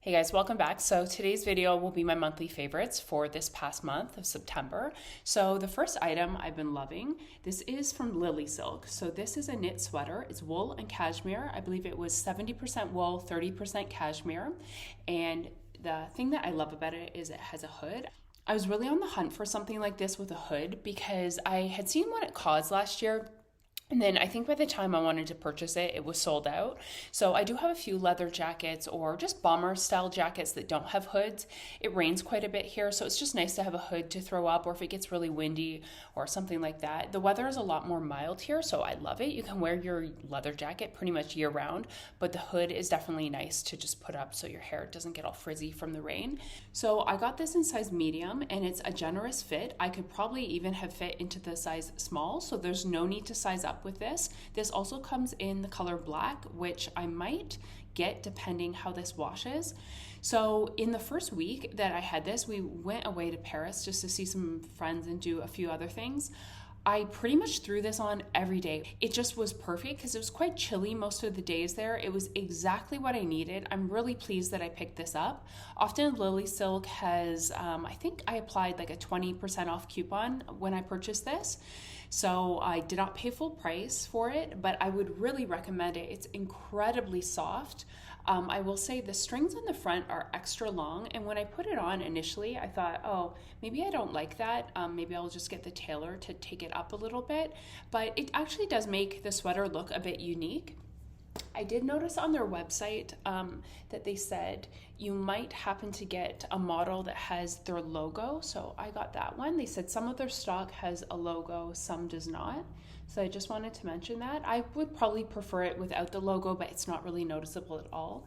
Hey guys, welcome back. So today's video will be my monthly favorites for this past month of September. So the first item I've been loving, this is from LilySilk. So this is a knit sweater. It's wool and cashmere. I believe it was 70% wool, 30% cashmere. And the thing that I love about it is it has a hood. I was really on the hunt for something like this with a hood because I had seen one at Cause last year. And then I think by the time I wanted to purchase it, it was sold out. So I do have a few leather jackets or just bomber style jackets that don't have hoods. It rains quite a bit here, so it's just nice to have a hood to throw up, or if it gets really windy or something like that. The weather is a lot more mild here, so I love it. You can wear your leather jacket pretty much year round, but the hood is definitely nice to just put up so your hair doesn't get all frizzy from the rain. So I got this in size medium, and it's a generous fit. I could probably even have fit into the size small, so there's no need to size up with this. This also comes in the color black, which I might get depending how this washes. So in the first week that I had this, we went away to Paris just to see some friends and do a few other things. I pretty much threw this on every day. It just was perfect because it was quite chilly most of the days there. It was exactly what I needed. I'm really pleased that I picked this up. Often LilySilk has, I think I applied like a 20% off coupon when I purchased this. So I did not pay full price for it, but I would really recommend it. It's incredibly soft. I will say the strings on the front are extra long, and when I put it on initially, I thought, oh, maybe I don't like that. Maybe I'll just get the tailor to take it up a little bit, but it actually does make the sweater look a bit unique. I did notice on their website that they said you might happen to get a model that has their logo, so I got that one. They said some of their stock has a logo, some does not. So I just wanted to mention that. I would probably prefer it without the logo, but it's not really noticeable at all.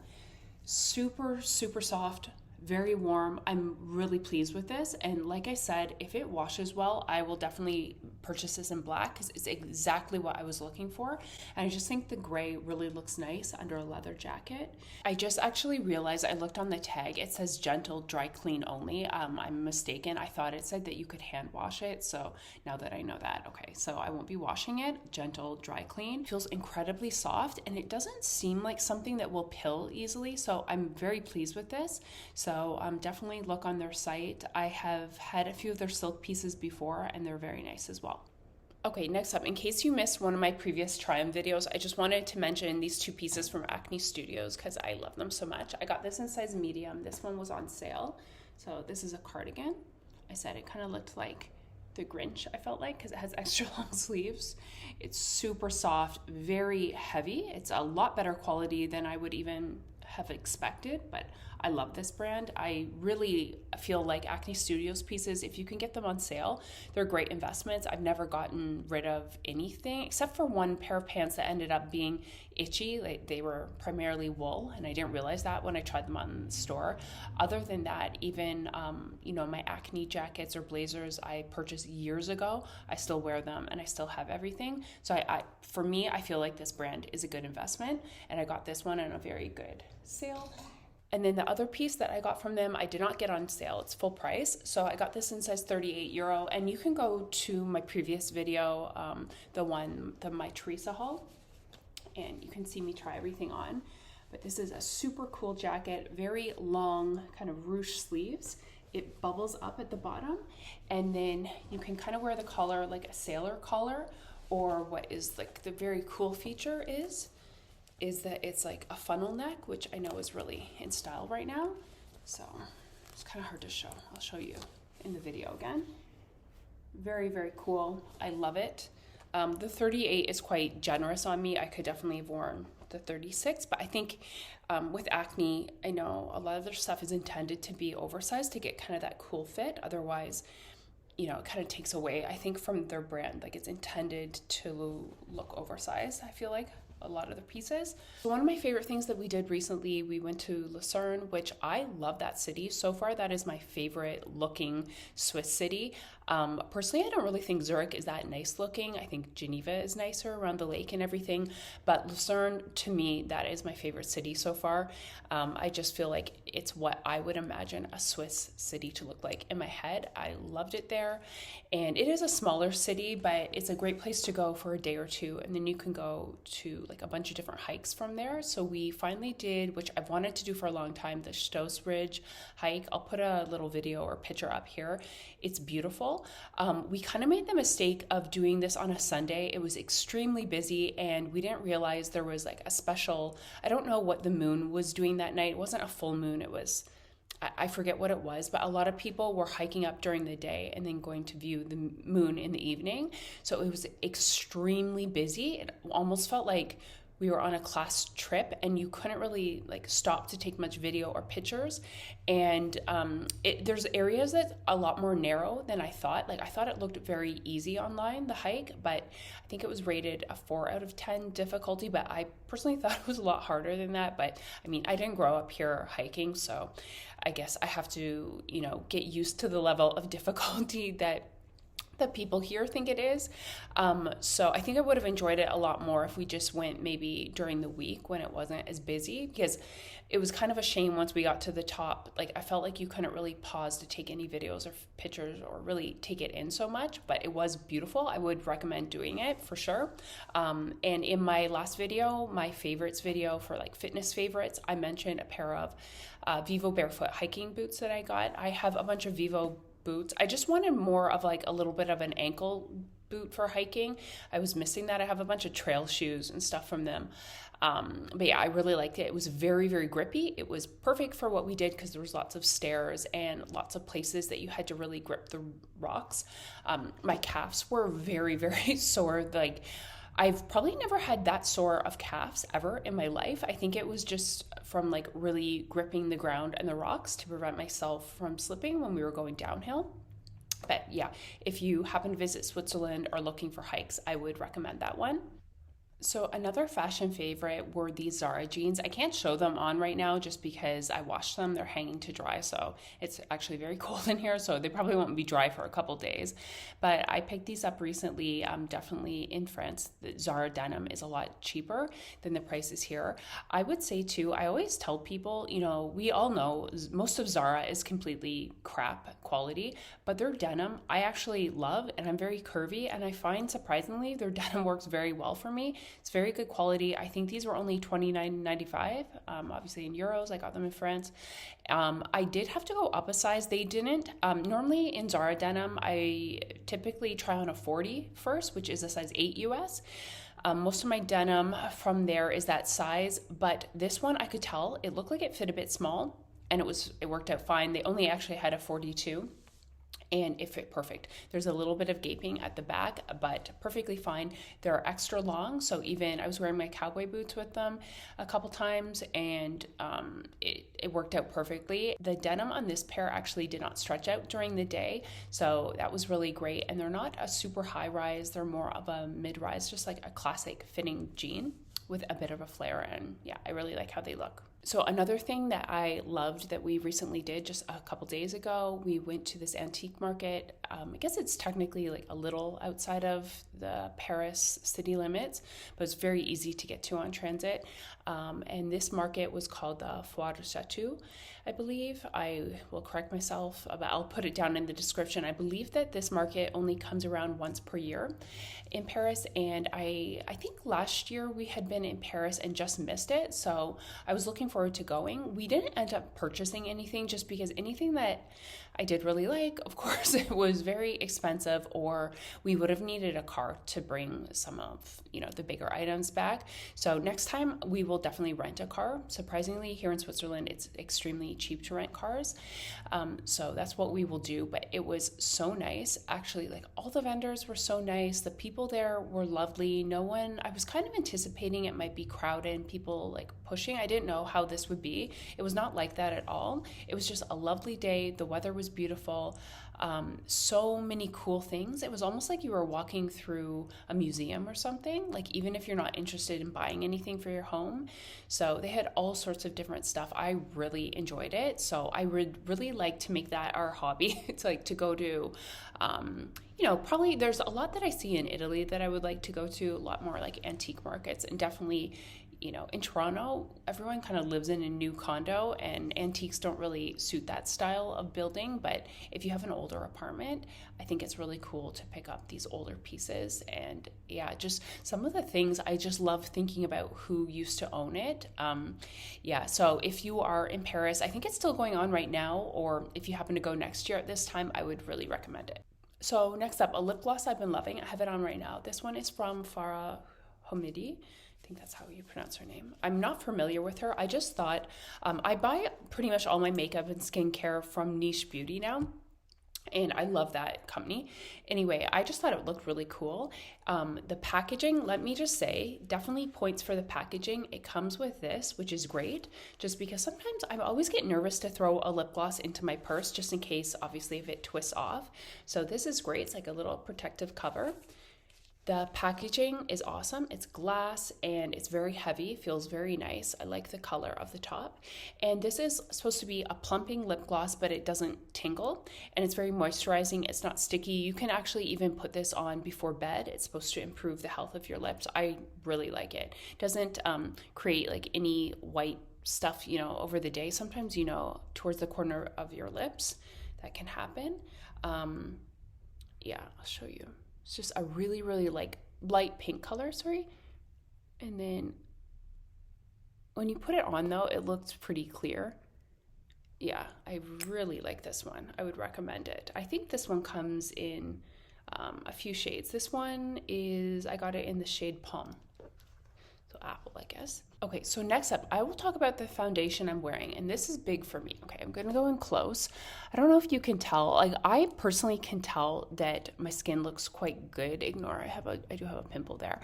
Super, super soft, very warm. I'm really pleased with this. And like I said, if it washes well, I will definitely purchase this in black because it's exactly what I was looking for. And I just think the gray really looks nice under a leather jacket. I just actually realized I looked on the tag. It says gentle dry clean only. I'm mistaken. I thought it said that you could hand wash it. So now that I know that, okay, so I won't be washing it. Gentle dry clean. Feels incredibly soft, and it doesn't seem like something that will pill easily. So I'm very pleased with this. So definitely look on their site. I have had a few of their silk pieces before, and they're very nice as well. Okay, next up, in case you missed one of my previous try-on videos, I just wanted to mention these two pieces from Acne Studios because I love them so much. I got this in size medium. This one was on sale. So this is a cardigan. I said it kind of looked like the Grinch, I felt like, because it has extra long sleeves. It's super soft, very heavy. It's a lot better quality than I would even have expected, but I love this brand. I really feel like Acne Studios pieces, if you can get them on sale, they're great investments. I've never gotten rid of anything except for one pair of pants that ended up being itchy. Like they were primarily wool, and I didn't realize that when I tried them on the store. Other than that, even my acne jackets or blazers I purchased years ago, I still wear them and I still have everything. So for me, I feel like this brand is a good investment, and I got this one on a very good sale. And then the other piece that I got from them, I did not get on sale. It's full price. So I got this in size 38 euro. And you can go to my previous video, the My Teresa haul, and you can see me try everything on. But this is a super cool jacket, very long kind of ruche sleeves. It bubbles up at the bottom, and then you can kind of wear the collar like a sailor collar, or what is like the very cool feature is that it's like a funnel neck, which I know is really in style right now. So it's kind of hard to show. I'll show you in the video again. Very, very cool. I love it. The 38 is quite generous on me. I could definitely have worn the 36, but I think with Acne, I know a lot of their stuff is intended to be oversized to get kind of that cool fit. Otherwise, it kind of takes away, I think, from their brand. Like it's intended to look oversized, I feel like. A lot of the pieces. So one of my favorite things that we did recently, we went to Lucerne, which I love that city. So far, that is my favorite looking Swiss city. Personally, I don't really think Zurich is that nice looking. I think Geneva is nicer around the lake and everything, but Lucerne, to me, that is my favorite city so far. I just feel like it's what I would imagine a Swiss city to look like in my head. I loved it there, and it is a smaller city, but it's a great place to go for a day or two, and then you can go to like a bunch of different hikes from there. So we finally did, which I've wanted to do for a long time, the Stoos Ridge hike. I'll put a little video or picture up here. It's beautiful. We kind of made the mistake of doing this on a Sunday. It was extremely busy, and we didn't realize there was like a special, I don't know what the moon was doing that night. It wasn't a full moon. It was, I forget what it was, but a lot of people were hiking up during the day and then going to view the moon in the evening. So it was extremely busy. It almost felt like we were on a class trip, and you couldn't really like stop to take much video or pictures. And there's areas that's a lot more narrow than I thought. Like I thought it looked very easy online, the hike, but I think it was rated a 4 out of 10 difficulty, but I personally thought it was a lot harder than that. But I mean, I didn't grow up here hiking, so I guess I have to, get used to the level of difficulty that people here think it is. So I think I would have enjoyed it a lot more if we just went maybe during the week when it wasn't as busy, because it was kind of a shame once we got to the top. Like I felt like you couldn't really pause to take any videos or pictures or really take it in so much, but it was beautiful. I would recommend doing it for sure. And in my last video, my favorites video for like fitness favorites, I mentioned a pair of Vivobarefoot hiking boots that I got. I have a bunch of Vivo boots. I just wanted more of like a little bit of an ankle boot for hiking. I was missing that. I have a bunch of trail shoes and stuff from them. But yeah, I really liked it. It was very, very grippy. It was perfect for what we did because there was lots of stairs and lots of places that you had to really grip the rocks. My calves were very, very sore. Like I've probably never had that sore of calves ever in my life. I think it was just from like really gripping the ground and the rocks to prevent myself from slipping when we were going downhill. But yeah, if you happen to visit Switzerland or looking for hikes, I would recommend that one. So another fashion favorite were these Zara jeans. I can't show them on right now just because I washed them. They're hanging to dry, so it's actually very cold in here, so they probably won't be dry for a couple days. But I picked these up recently, definitely in France. The Zara denim is a lot cheaper than the prices here. I would say too, I always tell people, we all know most of Zara is completely crap quality, but their denim I actually love, and I'm very curvy, and I find surprisingly their denim works very well for me. It's very good quality. I think these were only $29.95. Obviously in euros, I got them in France. I did have to go up a size. They didn't. Normally in Zara denim, I typically try on a 40 first, which is a size 8 US. Most of my denim from there is that size, but this one I could tell it looked like it fit a bit small, and it worked out fine. They only actually had a 42. And it fit perfect. There's a little bit of gaping at the back, but perfectly fine. They're extra long, so even I was wearing my cowboy boots with them a couple times, and it worked out perfectly. The denim on this pair actually did not stretch out during the day, so that was really great. And they're not a super high rise, they're more of a mid rise, just like a classic fitting jean with a bit of a flare, and yeah, I really like how they look. So another thing that I loved that we recently did just a couple days ago, we went to this antique market. I guess it's technically like a little outside of the Paris city limits, but it's very easy to get to on transit. And this market was called the Foire Chatou, I believe. I will correct myself, but I'll put it down in the description. I believe that this market only comes around once per year in Paris, and I think last year we had been in Paris and just missed it, so I was looking forward to going. We didn't end up purchasing anything just because anything that I did really like, of course, it was very expensive, or we would have needed a car to bring some of, the bigger items back. So next time we will definitely rent a car. Surprisingly, here in Switzerland, it's extremely cheap to rent cars. So that's what we will do. But it was so nice. Actually, like all the vendors were so nice. The people there were lovely. I was kind of anticipating it might be crowded and people like pushing. I didn't know how how this would be. It was not like that at all. It was just a lovely day. The weather was beautiful. So many cool things. It was almost like you were walking through a museum or something, like even if you're not interested in buying anything for your home. So they had all sorts of different stuff. I really enjoyed it. So I would really like to make that our hobby. It's like to go to, probably there's a lot that I see in Italy that I would like to go to, a lot more like antique markets, and definitely, in Toronto, everyone kind of lives in a new condo and antiques don't really suit that style of building. But if you have an older apartment, I think it's really cool to pick up these older pieces. And yeah, just some of the things I just love thinking about who used to own it. So if you are in Paris, I think it's still going on right now, or if you happen to go next year at this time, I would really recommend it. So next up, a lip gloss I've been loving. I have it on right now. This one is from Fara Soft. I think that's how you pronounce her name. I'm not familiar with her. I just thought, I buy pretty much all my makeup and skincare from Niche Beauty now, and I love that company. Anyway, I just thought it looked really cool. The packaging, let me just say, definitely points for the packaging. It comes with this, which is great, just because sometimes I always get nervous to throw a lip gloss into my purse, just in case, obviously, if it twists off. So this is great. It's like a little protective cover. The packaging is awesome. It's glass and it's very heavy, feels very nice. I like the color of the top. And this is supposed to be a plumping lip gloss, but it doesn't tingle, and it's very moisturizing. It's not sticky. You can actually even put this on before bed. It's supposed to improve the health of your lips. I really like it. It doesn't create like any white stuff, over the day. Sometimes, towards the corner of your lips, that can happen. I'll show you. It's just a really, really like light pink color, And then when you put it on though, it looks pretty clear. Yeah, I really like this one. I would recommend it. I think this one comes in a few shades. This one I got it in the shade Palm. So apple, I guess. Okay, so next up, I will talk about the foundation I'm wearing, and this is big for me. Okay, I'm gonna go in close. I don't know if you can tell, like I personally can tell that my skin looks quite good. Ignore, I do have a pimple there.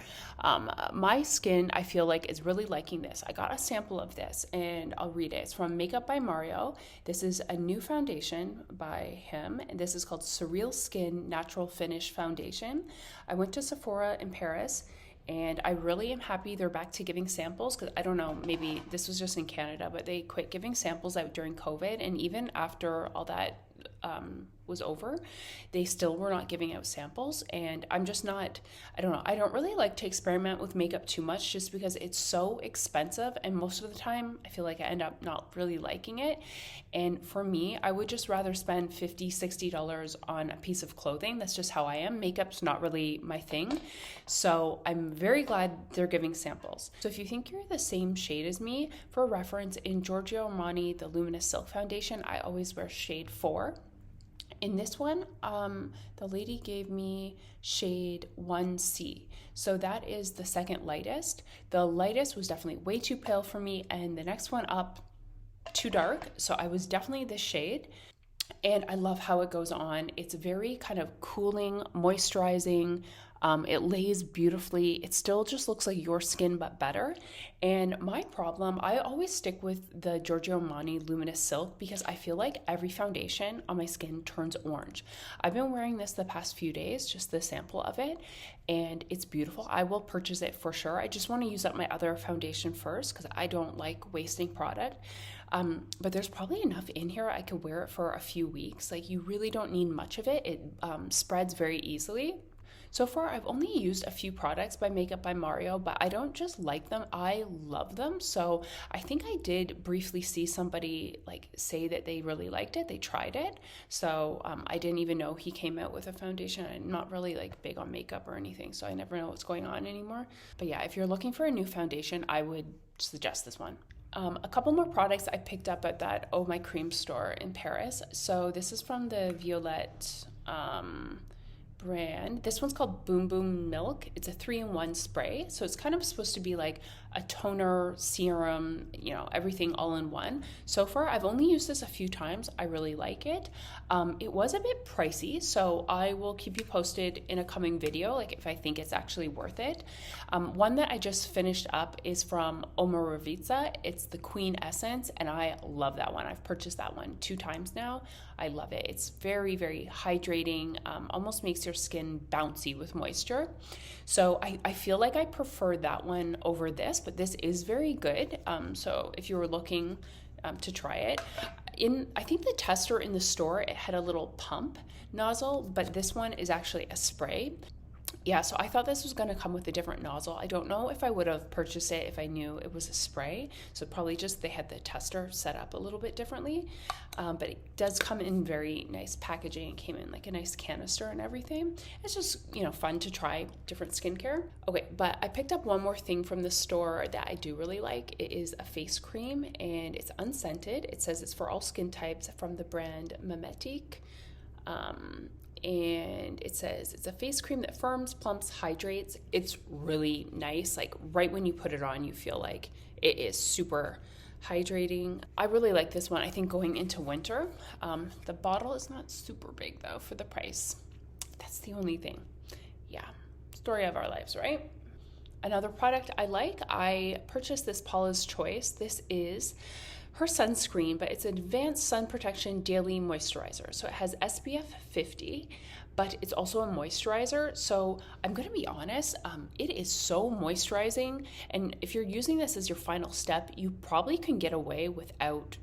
My skin, I feel like, is really liking this. I got a sample of this, and I'll read it. It's from Makeup by Mario. This is a new foundation by him, and this is called Surreal Skin Natural Finish Foundation. I went to Sephora in Paris, and I really am happy they're back to giving samples, because I don't know, maybe this was just in Canada, but they quit giving samples out during COVID. And even after all that was over, they still were not giving out samples. And I'm just not, I don't know, I don't really like to experiment with makeup too much, just because it's so expensive. And most of the time, I feel like I end up not really liking it. And for me, I would just rather spend $50, $60 on a piece of clothing. That's just how I am. Makeup's not really my thing. So I'm very glad they're giving samples. So if you think you're the same shade as me, for reference, in Giorgio Armani, the Luminous Silk Foundation, I always wear shade 4. In this one, the lady gave me shade 1C. So that is the second lightest. The lightest was definitely way too pale for me, and the next one up, too dark. So I was definitely this shade. And I love how it goes on. It's very kind of cooling, moisturizing. It lays beautifully. It still just looks like your skin, but better. And my problem, I always stick with the Giorgio Armani Luminous Silk, because I feel like every foundation on my skin turns orange. I've been wearing this the past few days, just the sample of it, and it's beautiful. I will purchase it for sure. I just want to use up my other foundation first, because I don't like wasting product. But there's probably enough in here I could wear it for a few weeks. Like, you really don't need much of it. It spreads very easily. So far, I've only used a few products by Makeup by Mario, but I don't just like them, I love them. So I think I did briefly see somebody like say that they really liked it, they tried it. So I didn't even know he came out with a foundation. I'm not really like big on makeup or anything, so I never know what's going on anymore. But yeah, if you're looking for a new foundation, I would suggest this one. A couple more products I picked up at that Oh My Cream store in Paris. So this is from the Violette brand. This one's called Boum Milk. It's a 3-in-1 spray. So it's kind of supposed to be like a toner, serum, you know, everything all in one. So far, I've only used this a few times. I really like it. It was a bit pricey, so I will keep you posted in a coming video, like if I think it's actually worth it. One that I just finished up is from Omorovicza. It's the Queen Essence, and I love that one. I've purchased that one 2 times now. I love it. It's very, very hydrating, almost makes your skin bouncy with moisture. So I feel like I prefer that one over this, but this is very good. So if you were looking to try it, I think the tester in the store, it had a little pump nozzle, but this one is actually a spray. Yeah, so I thought this was going to come with a different nozzle. I don't know if I would have purchased it if I knew it was a spray. So probably just they had the tester set up a little bit differently. But it does come in very nice packaging. It came in like a nice canister and everything. It's just, you know, fun to try different skincare. Okay, but I picked up one more thing from the store that I do really like. It is a face cream and it's unscented. It says it's for all skin types from the brand Mimétique. And it says it's a face cream that firms, plumps, hydrates. It's really nice. Like right when you put it on, you feel like it is super hydrating. I really like this one. I think going into winter, the bottle is not super big though for the price. That's the only thing. Yeah, story of our lives, right? Another product I like, I purchased this Paula's Choice. This is her sunscreen, but it's an advanced sun protection daily moisturizer. So it has SPF 50, but it's also a moisturizer. So I'm gonna be honest, it is so moisturizing. And if you're using this as your final step, you probably can get away without,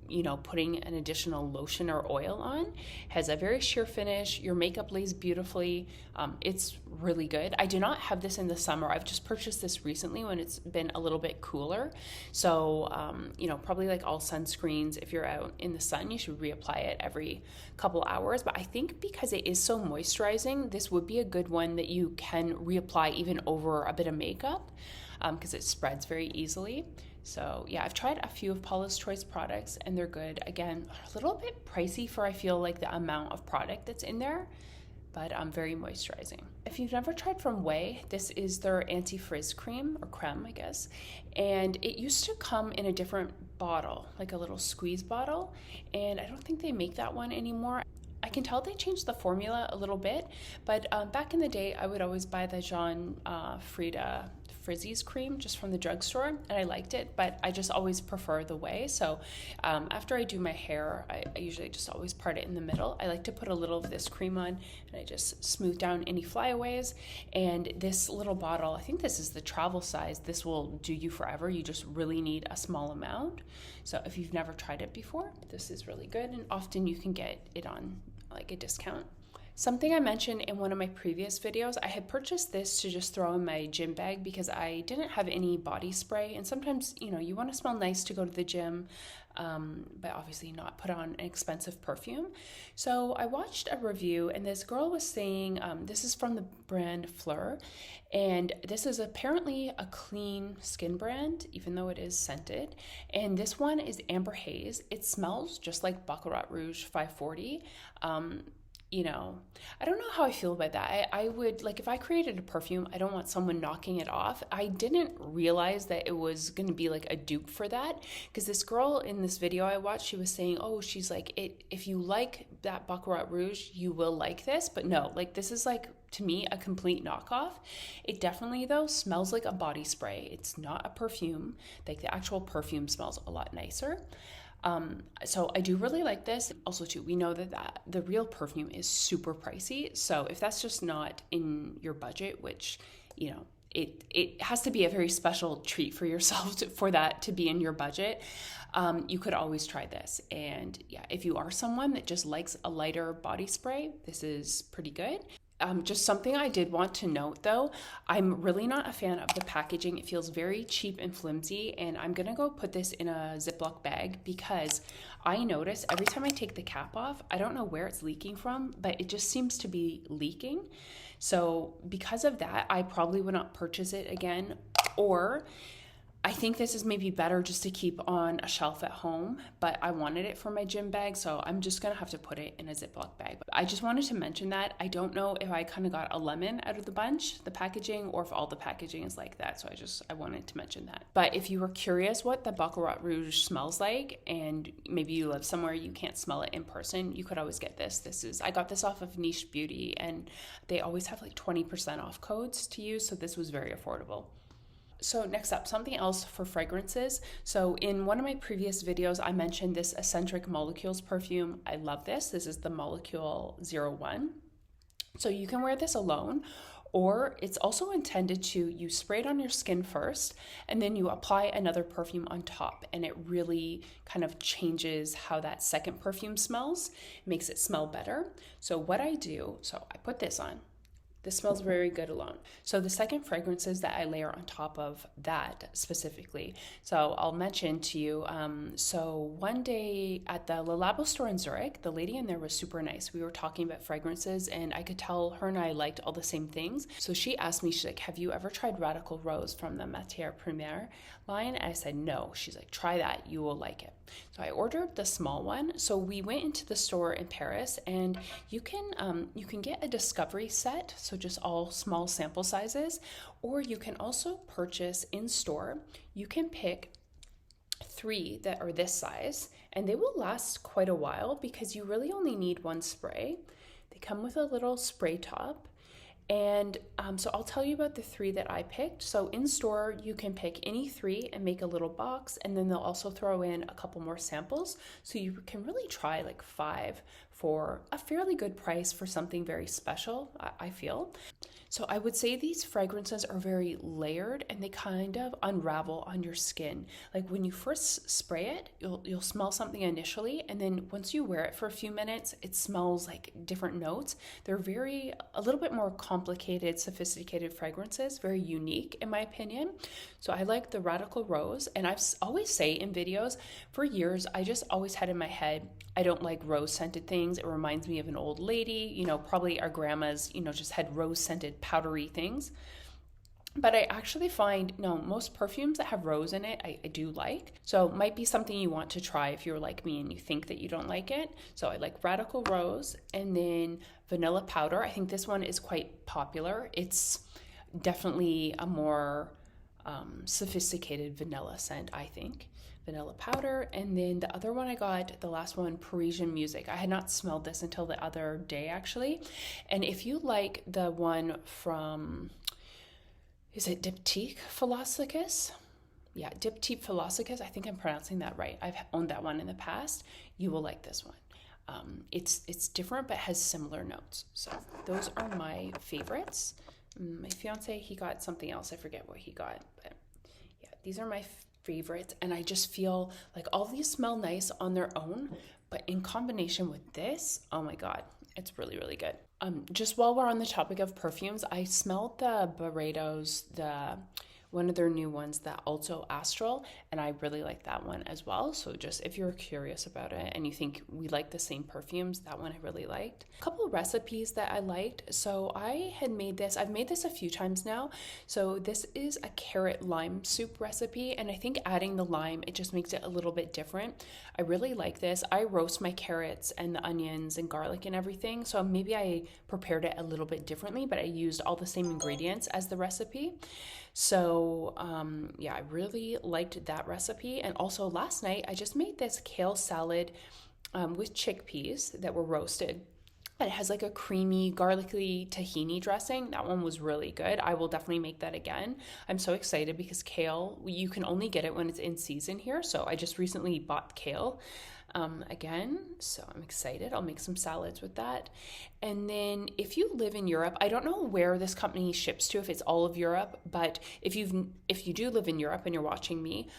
you know, putting an additional lotion or oil on. It has a very sheer finish. Your makeup lays beautifully. It's really good. I do not have this in the summer. I've just purchased this recently when it's been a little bit cooler. So, you know, probably like all sunscreens, if you're out in the sun, you should reapply it every couple hours. But I think because it is so moisturizing, this would be a good one that you can reapply even over a bit of makeup because it spreads very easily. So yeah, I've tried a few of Paula's Choice products and they're good. Again, a little bit pricey for I feel like the amount of product that's in there, but very moisturizing. If you've never tried from Ouai, this is their anti-frizz cream or creme, I guess. And it used to come in a different bottle, like a little squeeze bottle. And I don't think they make that one anymore. I can tell they changed the formula a little bit, but back in the day, I would always buy the Jean Frida Frizzies cream just from the drugstore, and I liked it, but I just always prefer the Ouai. So after I do my hair, I usually just always part it in the middle. I like to put a little of this cream on, and I just smooth down any flyaways. And this little bottle, I think this is the travel size. This will do you forever. You just really need a small amount. So if you've never tried it before, this is really good, and often you can get it on like a discount. Something I mentioned in one of my previous videos, I had purchased this to just throw in my gym bag because I didn't have any body spray. And sometimes, you know, you want to smell nice to go to the gym, but obviously not put on an expensive perfume. So I watched a review and this girl was saying, this is from the brand Phlur, and this is apparently a clean skin brand, even though it is scented. And this one is Amber Haze. It smells just like Baccarat Rouge 540. You know, I don't know how I feel about that. I would, like, if I created a perfume, I don't want someone knocking it off. I didn't realize that it was going to be like a dupe for that, because this girl in this video I watched, she was saying, oh, she's like, if you like that Baccarat Rouge, you will like this. But no, like, this is like, to me, a complete knockoff. It definitely, though, smells like a body spray. It's not a perfume. Like, the actual perfume smells a lot nicer. So I do really like this. Also too, we know that the real perfume is super pricey. So if that's just not in your budget, which, you know, it has to be a very special treat for yourself for that to be in your budget, you could always try this. And yeah, if you are someone that just likes a lighter body spray, this is pretty good. Just something I did want to note though, I'm really not a fan of the packaging. It feels very cheap and flimsy, and I'm gonna go put this in a Ziploc bag because I notice every time I take the cap off, I don't know where it's leaking from, but it just seems to be leaking. So because of that, I probably would not purchase it again, or I think this is maybe better just to keep on a shelf at home, but I wanted it for my gym bag, so I'm just gonna have to put it in a Ziploc bag. But I just wanted to mention that. I don't know if I kind of got a lemon out of the bunch, the packaging, or if all the packaging is like that, so I wanted to mention that. But if you were curious what the Baccarat Rouge smells like, and maybe you live somewhere you can't smell it in person, you could always get this. I got this off of Niche Beauty, and they always have like 20% off codes to use, so this was very affordable. So next up, something else for fragrances. So in one of my previous videos, I mentioned this Eccentric Molecules perfume. I love this. This is the Molecule 01. So you can wear this alone, or it's also intended to, you spray it on your skin first, and then you apply another perfume on top, and it really kind of changes how that second perfume smells, makes it smell better. So what I do, so I put this on. This smells very good alone. So the second fragrances that I layer on top of that specifically. So I'll mention to you, so one day at the Le Labo store in Zurich, the lady in there was super nice. We were talking about fragrances, and I could tell her and I liked all the same things. So she asked me, she's like, have you ever tried Radical Rose from the Matiere Premiere line? And I said, no. She's like, try that, you will like it. So I ordered the small one. So we went into the store in Paris, and you can get a discovery set, so just all small sample sizes, or you can also purchase in store. You can pick 3 that are this size, and they will last quite a while because you really only need one spray. They come with a little spray top. And so I'll tell you about the 3 that I picked. So in store, you can pick any 3 and make a little box, and then they'll also throw in a couple more samples. So you can really try like 5 for a fairly good price for something very special, I feel. So I would say these fragrances are very layered, and they kind of unravel on your skin. Like when you first spray it, you'll smell something initially, and then once you wear it for a few minutes, it smells like different notes. They're a little bit more complicated, sophisticated fragrances, very unique in my opinion. So I like the Radical Rose, and I've always say in videos, for years, I just always had in my head, I don't like rose scented things. It reminds me of an old lady, probably our grandmas, just had rose scented powdery things. But I actually find, no, most perfumes that have rose in it, I do like. So it might be something you want to try if you're like me and you think that you don't like it. So I like Radical Rose, and then Vanilla Powder. I think this one is quite popular. It's definitely a more sophisticated vanilla scent, I think. Vanilla Powder, and then the other one I got, the last one, Parisian Music. I had not smelled this until the other day actually. And if you like the one from, is it Diptyque Philosophus? Yeah, Diptyque Philosophus. I think I'm pronouncing that right. I've owned that one in the past. You will like this one. It's different but has similar notes. So those are my favorites. My fiance, he got something else. I forget what he got, but yeah, these are my favorites, and I just feel like all these smell nice on their own, but in combination with this, oh my god, it's really, really good. Just while we're on the topic of perfumes, I smelled the Byredo's, one of their new ones, the Alto Astral, and I really like that one as well. So just if you're curious about it and you think we like the same perfumes, that one I really liked. A couple of recipes that I liked. So I've made this a few times now. So this is a carrot lime soup recipe, and I think adding the lime, it just makes it a little bit different. I really like this. I roast my carrots and the onions and garlic and everything, so maybe I prepared it a little bit differently, but I used all the same ingredients as the recipe. So yeah, I really liked that recipe. And also last night I just made this kale salad with chickpeas that were roasted, and it has like a creamy garlicky tahini dressing. That one was really good. I will definitely make that again. I'm so excited because kale, you can only get it when it's in season here, so I just recently bought kale again, so I'm excited. I'll make some salads with that. And then if you live in Europe, I don't know where this company ships to, if it's all of Europe, but if you do live in Europe and you're watching me,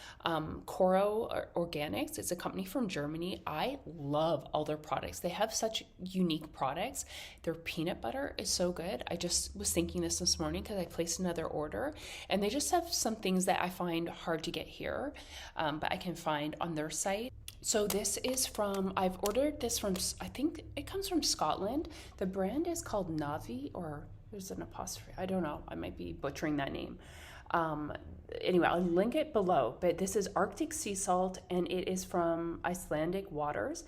Coro Organics, it's a company from Germany. I love all their products. They have such unique products. Their peanut butter is so good. I just was thinking this morning because I placed another order, and they just have some things that I find hard to get here, but I can find on their site. So this is I've ordered this from, I think it comes from Scotland. The brand is called Navi, or there's an apostrophe. I don't know. I might be butchering that name. Anyway, I'll link it below, but this is Arctic sea salt and it is from Icelandic waters.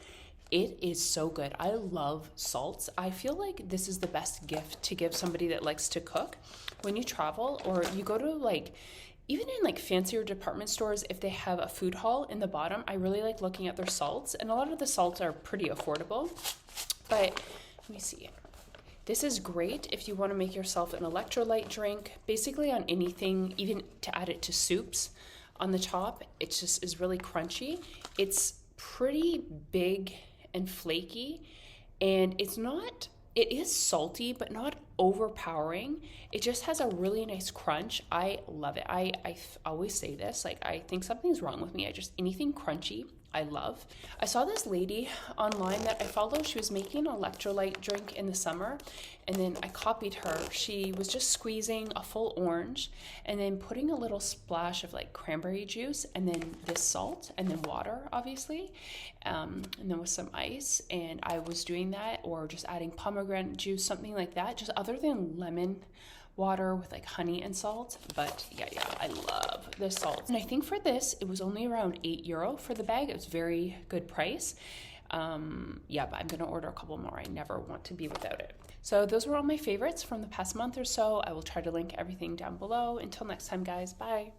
It is so good. I love salts. I feel like this is the best gift to give somebody that likes to cook. When you travel or you go to like, even in like fancier department stores, if they have a food hall in the bottom, I really like looking at their salts, and a lot of the salts are pretty affordable. But let me see. This is great if you want to make yourself an electrolyte drink, basically on anything, even to add it to soups on the top. It just is really crunchy. It's pretty big and flaky, and it is salty, but not overpowering. It just has a really nice crunch. I love it. I always say this, like, I think something's wrong with me. Anything crunchy, I love. I saw this lady online that I follow. She was making an electrolyte drink in the summer, and then I copied her. She was just squeezing a full orange and then putting a little splash of like cranberry juice and then this salt and then water, obviously, and then with some ice. And I was doing that, or just adding pomegranate juice, something like that, just other than lemon water with like honey and salt. But yeah, I love the salt. And I think for this, it was only around €8 for the bag. It was very good price. Yeah, but I'm gonna order a couple more. I never want to be without it. So those were all my favorites from the past month or so. I will try to link everything down below. Until next time, guys, bye.